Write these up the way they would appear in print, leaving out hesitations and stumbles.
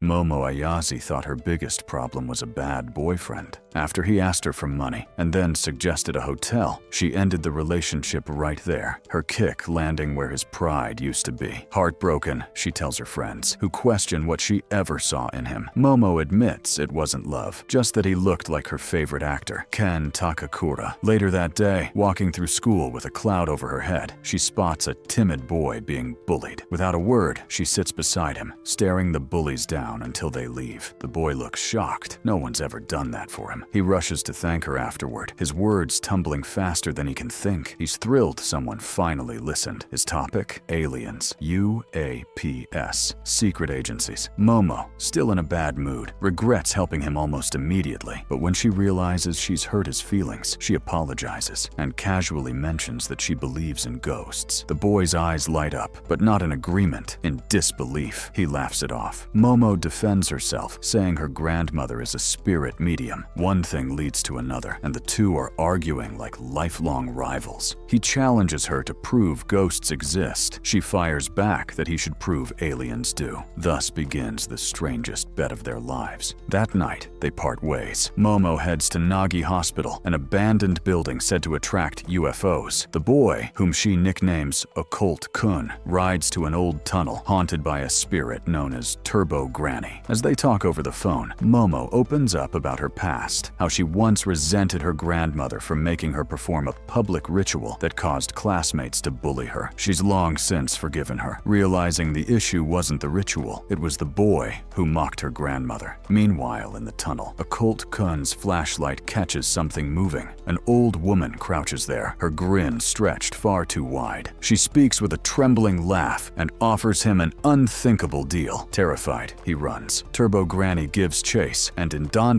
Momo Ayase thought her biggest problem was a bad boyfriend. After he asked her for money and then suggested a hotel, she ended the relationship right there, her kick landing where his pride used to be. Heartbroken, she tells her friends, who question what she ever saw in him. Momo admits it wasn't love, just that he looked like her favorite actor, Ken Takakura. Later that day, walking through school with a cloud over her head, she spots a timid boy being bullied. Without a word, she sits beside him, staring the bullies down until they leave. The boy looks shocked. No one's ever done that for him. He rushes to thank her afterward, his words tumbling faster than he can think. He's thrilled someone finally listened. His topic? Aliens. UAPS. Secret agencies. Momo, still in a bad mood, regrets helping him almost immediately, but when she realizes she's hurt his feelings, she apologizes and casually mentions that she believes in ghosts. The boy's eyes light up, but not in agreement, in disbelief. He laughs it off. Momo defends herself, saying her grandmother is a spirit medium. One thing leads to another, and the two are arguing like lifelong rivals. He challenges her to prove ghosts exist. She fires back that he should prove aliens do. Thus begins the strangest bet of their lives. That night, they part ways. Momo heads to Nagi Hospital, an abandoned building said to attract UFOs. The boy, whom she nicknames Okarun, rides to an old tunnel haunted by a spirit known as Turbo Granny. As they talk over the phone, Momo opens up about her past, how she once resented her grandmother for making her perform a public ritual that caused classmates to bully her. She's long since forgiven her, realizing the issue wasn't the ritual, it was the boy who mocked her grandmother. Meanwhile, in the tunnel, Okarun's flashlight catches something moving. An old woman crouches there, her grin stretched far too wide. She speaks with a trembling laugh and offers him an unthinkable deal. Terrified, he runs. Turbo Granny gives chase, and in Don,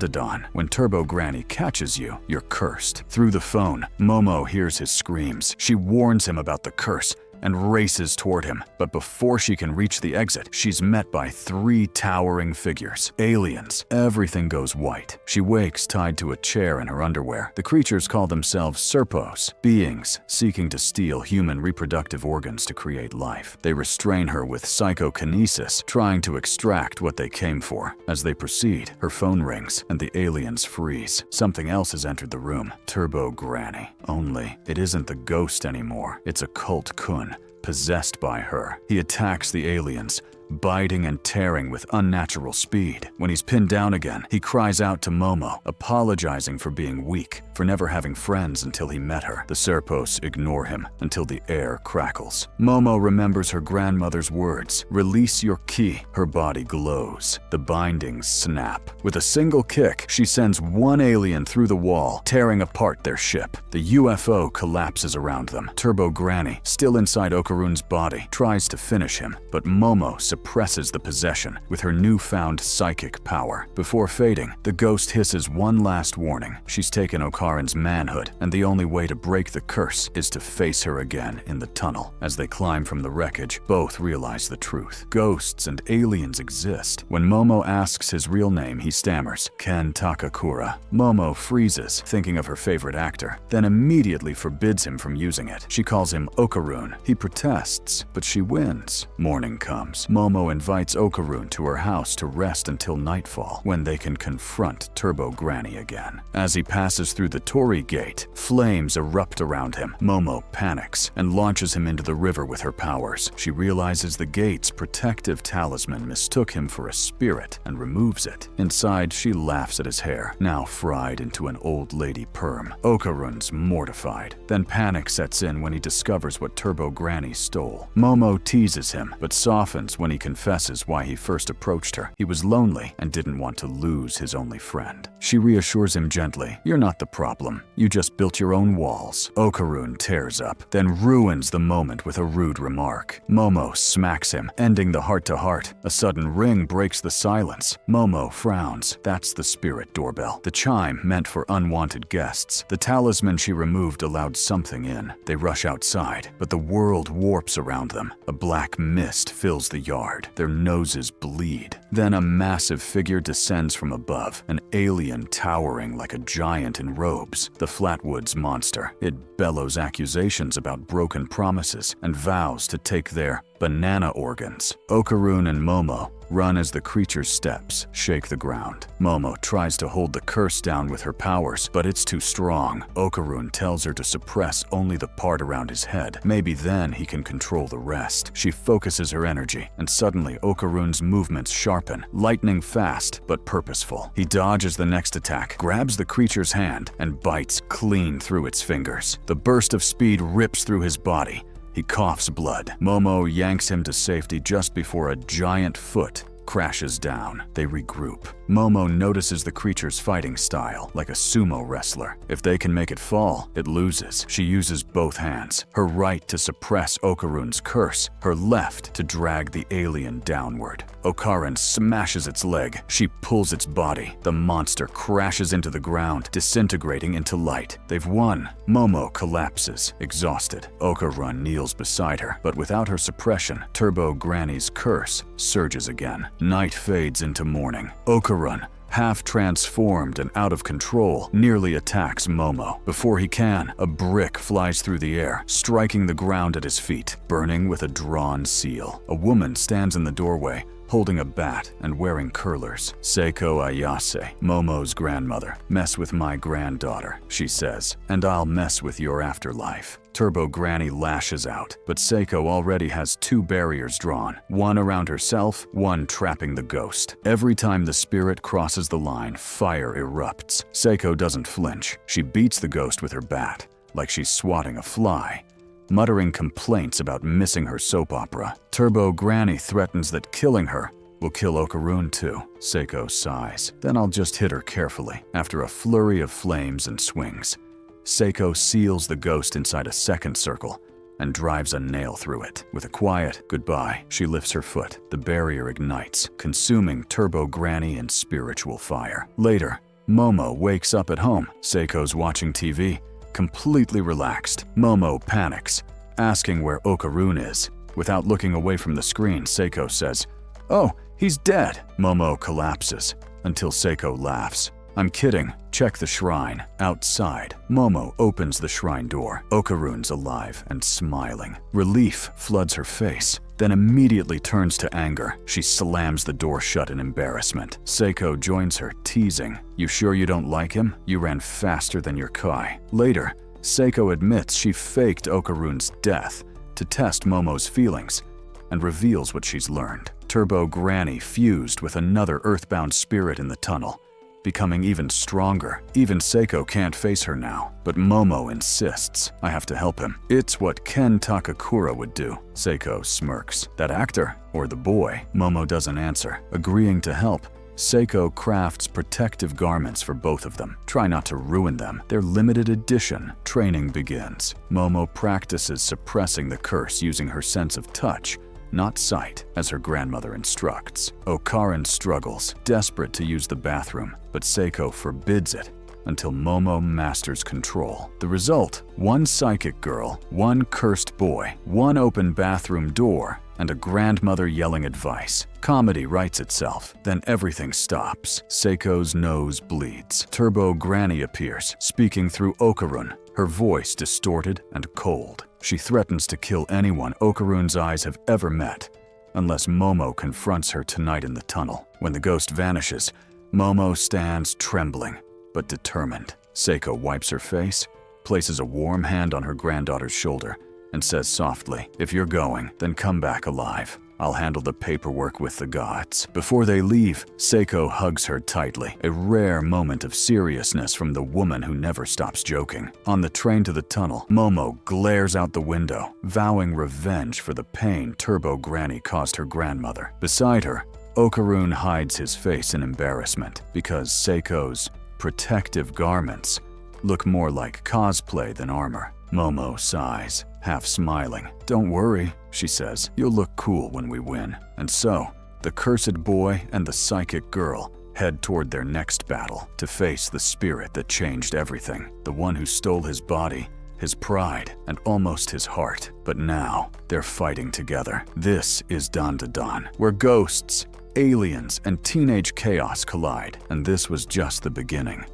when Turbo Granny catches you, you're cursed. Through the phone, Momo hears his screams. She warns him about the curse and races toward him, but before she can reach the exit, she's met by 3 towering figures. Aliens. Everything goes white. She wakes tied to a chair in her underwear. The creatures call themselves Serpos, beings seeking to steal human reproductive organs to create life. They restrain her with psychokinesis, trying to extract what they came for. As they proceed, her phone rings, and the aliens freeze. Something else has entered the room. Turbo Granny. Only, it isn't the ghost anymore. It's Okarun, possessed by her. He attacks the aliens, biting and tearing with unnatural speed. When he's pinned down again, he cries out to Momo, apologizing for being weak, for never having friends until he met her. The Serpos ignore him until the air crackles. Momo remembers her grandmother's words, "Release your ki." Her body glows. The bindings snap. With a single kick, she sends one alien through the wall, tearing apart their ship. The UFO collapses around them. Turbo Granny, still inside Okarun's body, tries to finish him, but Momo suppresses the possession with her newfound psychic power. Before fading, the ghost hisses one last warning. She's taken Okarun's manhood, and the only way to break the curse is to face her again in the tunnel. As they climb from the wreckage, both realize the truth. Ghosts and aliens exist. When Momo asks his real name, he stammers, Ken Takakura. Momo freezes, thinking of her favorite actor, then immediately forbids him from using it. She calls him Okarun. He protests, but she wins. Morning comes. Momo invites Okarun to her house to rest until nightfall, when they can confront Turbo Granny again. As he passes through the Torii Gate, flames erupt around him. Momo panics and launches him into the river with her powers. She realizes the gate's protective talisman mistook him for a spirit and removes it. Inside, she laughs at his hair, now fried into an old lady perm. Okarun's mortified. Then panic sets in when he discovers what Turbo Granny stole. Momo teases him, but softens when he confesses why he first approached her. He was lonely and didn't want to lose his only friend. She reassures him gently, "You're not the problem. You just built your own walls." Okarun tears up, then ruins the moment with a rude remark. Momo smacks him, ending the heart-to-heart. A sudden ring breaks the silence. Momo frowns. That's the spirit doorbell. The chime meant for unwanted guests. The talisman she removed allowed something in. They rush outside, but the world warps around them. A black mist fills the yard. Their noses bleed. Then a massive figure descends from above, an alien towering like a giant in robes. The Flatwoods monster. It bellows accusations about broken promises and vows to take their banana organs. Okarun and Momo run as the creature's steps shake the ground. Momo tries to hold the curse down with her powers, but it's too strong. Okarun tells her to suppress only the part around his head. Maybe then he can control the rest. She focuses her energy, and suddenly Okarun's movements sharpen, lightning fast but purposeful. He dodges the next attack, grabs the creature's hand, and bites clean through its fingers. The burst of speed rips through his body. He coughs blood. Momo yanks him to safety just before a giant foot crashes down. They regroup. Momo notices the creature's fighting style, like a sumo wrestler. If they can make it fall, it loses. She uses both hands, her right to suppress Okarun's curse, her left to drag the alien downward. Okarun smashes its leg. She pulls its body. The monster crashes into the ground, disintegrating into light. They've won. Momo collapses, exhausted. Okarun kneels beside her, but without her suppression, Turbo Granny's curse surges again. Night fades into morning. Okarun, half transformed and out of control, nearly attacks Momo. Before he can, a brick flies through the air, striking the ground at his feet, burning with a drawn seal. A woman stands in the doorway, holding a bat and wearing curlers. Seiko Ayase, Momo's grandmother. Mess with my granddaughter, she says, and I'll mess with your afterlife. Turbo Granny lashes out, but Seiko already has 2 barriers drawn, one around herself, one trapping the ghost. Every time the spirit crosses the line, fire erupts. Seiko doesn't flinch. She beats the ghost with her bat, like she's swatting a fly, muttering complaints about missing her soap opera. Turbo Granny threatens that killing her will kill Okarun too. Seiko sighs. Then I'll just hit her carefully. After a flurry of flames and swings, Seiko seals the ghost inside a second circle and drives a nail through it. With a quiet goodbye, she lifts her foot. The barrier ignites, consuming Turbo Granny in spiritual fire. Later, Momo wakes up at home. Seiko's watching TV, completely relaxed. Momo panics, asking where Okarun is. Without looking away from the screen, Seiko says, "Oh, he's dead." Momo collapses until Seiko laughs. "I'm kidding. Check the shrine." Outside, Momo opens the shrine door. Okarun's alive and smiling. Relief floods her face, then immediately turns to anger. She slams the door shut in embarrassment. Seiko joins her, teasing, "You sure you don't like him? You ran faster than your Kai." Later, Seiko admits she faked Okarun's death to test Momo's feelings and reveals what she's learned. Turbo Granny fused with another earthbound spirit in the tunnel, becoming even stronger. Even Seiko can't face her now, but Momo insists. "I have to help him. It's what Ken Takakura would do." Seiko smirks. "That actor? Or the boy?" Momo doesn't answer. Agreeing to help, Seiko crafts protective garments for both of them. Try not to ruin them. They're limited edition. Training begins. Momo practices suppressing the curse using her sense of touch, not sight, as her grandmother instructs. Okarun struggles, desperate to use the bathroom, but Seiko forbids it until Momo masters control. The result: one psychic girl, one cursed boy, one open bathroom door, and a grandmother yelling advice. Comedy writes itself, then everything stops. Seiko's nose bleeds. Turbo Granny appears, speaking through Okarun, her voice distorted and cold. She threatens to kill anyone Okarun's eyes have ever met, unless Momo confronts her tonight in the tunnel. When the ghost vanishes, Momo stands trembling, but determined. Seiko wipes her face, places a warm hand on her granddaughter's shoulder, and says softly, "If you're going, then come back alive. I'll handle the paperwork with the gods." Before they leave, Seiko hugs her tightly, a rare moment of seriousness from the woman who never stops joking. On the train to the tunnel, Momo glares out the window, vowing revenge for the pain Turbo Granny caused her grandmother. Beside her, Okarun hides his face in embarrassment because Seiko's protective garments look more like cosplay than armor. Momo sighs, half smiling. "Don't worry," she says, "you'll look cool when we win." And so, the cursed boy and the psychic girl head toward their next battle to face the spirit that changed everything, the one who stole his body, his pride, and almost his heart. But now, they're fighting together. This is Dan to Dan, where ghosts, aliens, and teenage chaos collide, and this was just the beginning.